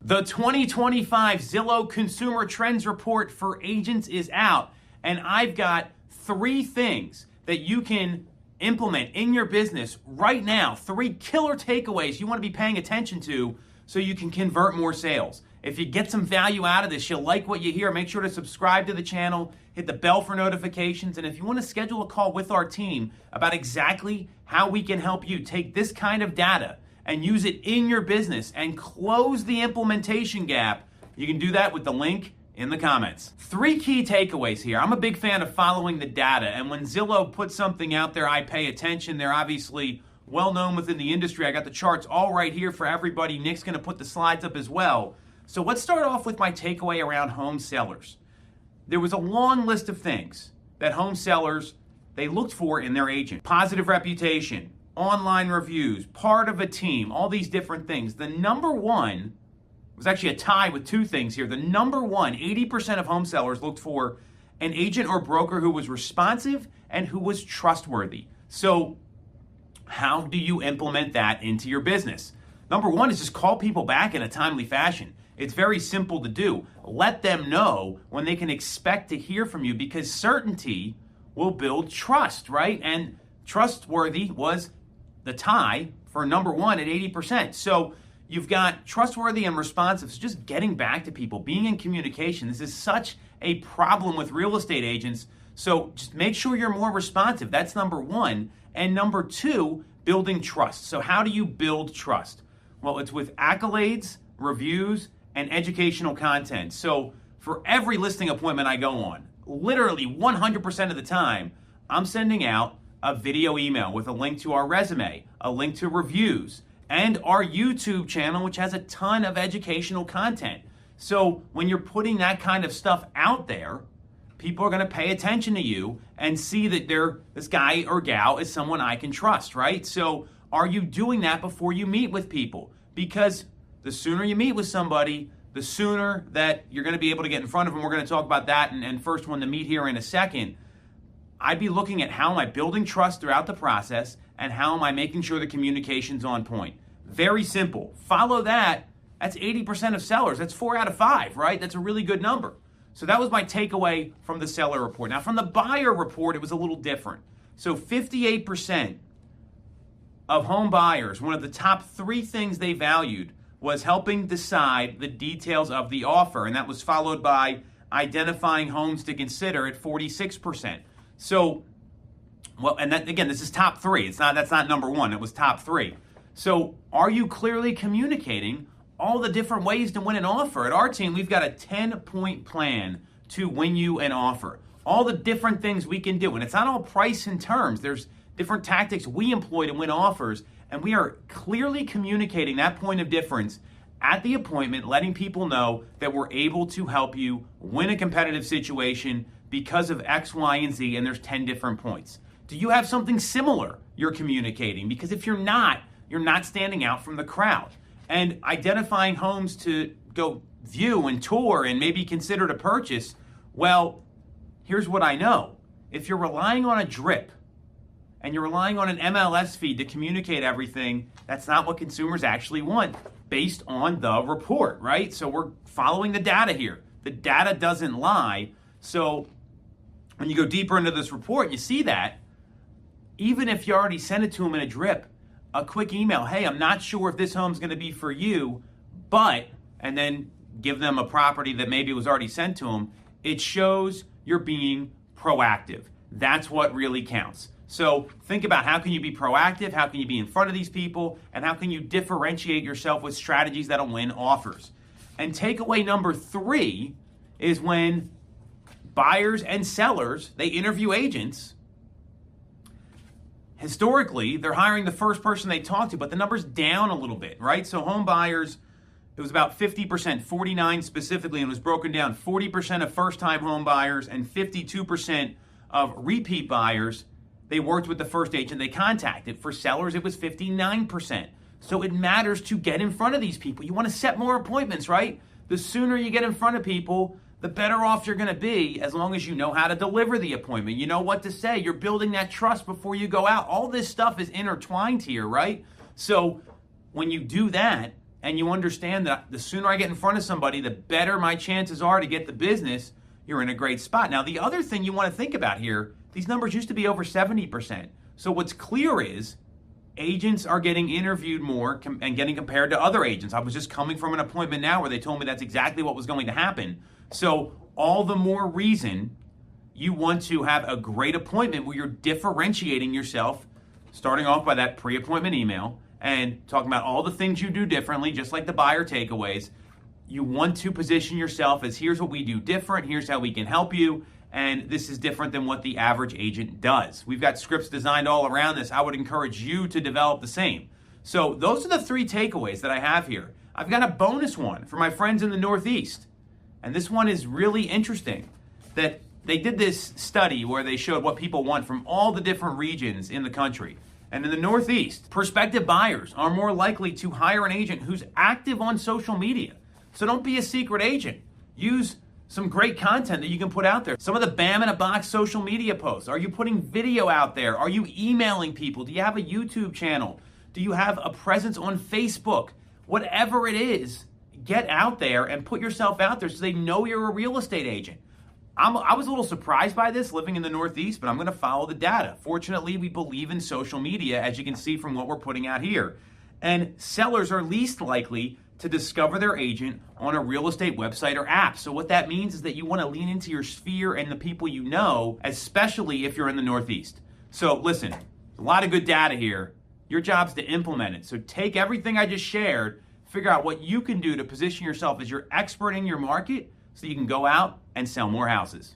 The 2025 Zillow Consumer Trends Report for agents is out, and I've got 3 things that you can implement in your business right now. 3 killer takeaways you want to be paying attention to so you can convert more sales. If you get some value out of this, you'll like what you hear, make sure to subscribe to the channel, hit the bell for notifications, and if you want to schedule a call with our team about exactly how we can help you take this kind of data and use it in your business and close the implementation gap, you can do that with the link in the comments. 3 key takeaways here. I'm a big fan of following the data, and when Zillow puts something out there, I pay attention. They're obviously well known within the industry. I got the charts all right here for everybody. Nick's gonna put the slides up as well. So let's start off with my takeaway around home sellers. There was a long list of things that home sellers, they looked for in their agent. Positive reputation, online reviews, part of a team, all these different things. The number one was actually a tie with 2 things here. The number one, 80% of home sellers looked for an agent or broker who was responsive and who was trustworthy. So how do you implement that into your business? Number one is just call people back in a timely fashion. It's very simple to do. Let them know when they can expect to hear from you, because certainty will build trust, right? And trustworthy was the tie for number one at 80%. So you've got trustworthy and responsive. So just getting back to people, being in communication. This is such a problem with real estate agents. So just make sure you're more responsive. That's number one. And number 2, building trust. So how do you build trust? Well, it's with accolades, reviews, and educational content. So for every listing appointment I go on, literally 100% of the time, I'm sending out a video email with a link to our resume, a link to reviews, and our YouTube channel, which has a ton of educational content. So when you're putting that kind of stuff out there, people are going to pay attention to you and see that this guy or gal is someone I can trust, right? So are you doing that before you meet with people? Because the sooner you meet with somebody, the sooner that you're going to be able to get in front of them. We're going to talk about that and first one to meet here in a second. I'd be looking at how am I building trust throughout the process and how am I making sure the communication's on point. Very simple. Follow that. That's 80% of sellers. That's 4 out of 5, right? That's a really good number. So that was my takeaway from the seller report. Now from the buyer report, it was a little different. So 58% of home buyers, one of the top 3 things they valued was helping decide the details of the offer. And that was followed by identifying homes to consider at 46%. So, well, and that, again, this is top 3. That's not number 1. It was top 3. So are you clearly communicating all the different ways to win an offer? At our team, we've got a 10-point plan to win you an offer. All the different things we can do. And it's not all price and terms. There's different tactics we employ to win offers. And we are clearly communicating that point of difference at the appointment, letting people know that we're able to help you win a competitive situation because of X, Y, and Z, and there's 10 different points. Do you have something similar you're communicating? Because if you're not standing out from the crowd. And identifying homes to go view and tour and maybe consider to purchase, well, here's what I know. If you're relying on a drip and you're relying on an MLS feed to communicate everything, that's not what consumers actually want based on the report, right? So we're following the data here. The data doesn't lie. So when you go deeper into this report, you see that even if you already sent it to them in a drip, a quick email, hey, I'm not sure if this home's going to be for you, but, and then give them a property that maybe was already sent to them, it shows you're being proactive. That's what really counts. So think about how can you be proactive, how can you be in front of these people, and how can you differentiate yourself with strategies that'll win offers. And takeaway number 3 is when buyers and sellers, they interview agents, historically, they're hiring the first person they talk to, but the number's down a little bit, right? So home buyers, it was about 50%, 49 specifically, and it was broken down. 40% of first-time home buyers and 52% of repeat buyers, they worked with the first agent they contacted. For sellers, it was 59%. So it matters to get in front of these people. You want to set more appointments, right? The sooner you get in front of people, the better off you're going to be, as long as you know how to deliver the appointment. You know what to say. You're building that trust before you go out. All this stuff is intertwined here, right? So when you do that and you understand that the sooner I get in front of somebody, the better my chances are to get the business, you're in a great spot. Now, the other thing you want to think about here, these numbers used to be over 70%. So what's clear is agents are getting interviewed more and getting compared to other agents. I was just coming from an appointment now where they told me that's exactly what was going to happen. So all the more reason you want to have a great appointment where you're differentiating yourself, starting off by that pre-appointment email and talking about all the things you do differently, just like the buyer takeaways. You want to position yourself as, here's what we do different, here's how we can help you, and this is different than what the average agent does. We've got scripts designed all around this. I would encourage you to develop the same. So those are the 3 takeaways that I have here. I've got a bonus one for my friends in the Northeast. And this one is really interesting, that they did this study where they showed what people want from all the different regions in the country. And in the Northeast, prospective buyers are more likely to hire an agent who's active on social media. So don't be a secret agent. Use some great content that you can put out there. Some of the BAM in a box social media posts. Are you putting video out there? Are you emailing people? Do you have a YouTube channel? Do you have a presence on Facebook? Whatever it is, get out there and put yourself out there so they know you're a real estate agent. I was a little surprised by this living in the Northeast, but I'm going to follow the data. Fortunately, we believe in social media, as you can see from what we're putting out here. And sellers are least likely to discover their agent on a real estate website or app. So what that means is that you want to lean into your sphere and the people you know, especially if you're in the Northeast. So listen, a lot of good data here. Your job's to implement it. So take everything I just shared, figure out what you can do to position yourself as your expert in your market so you can go out and sell more houses.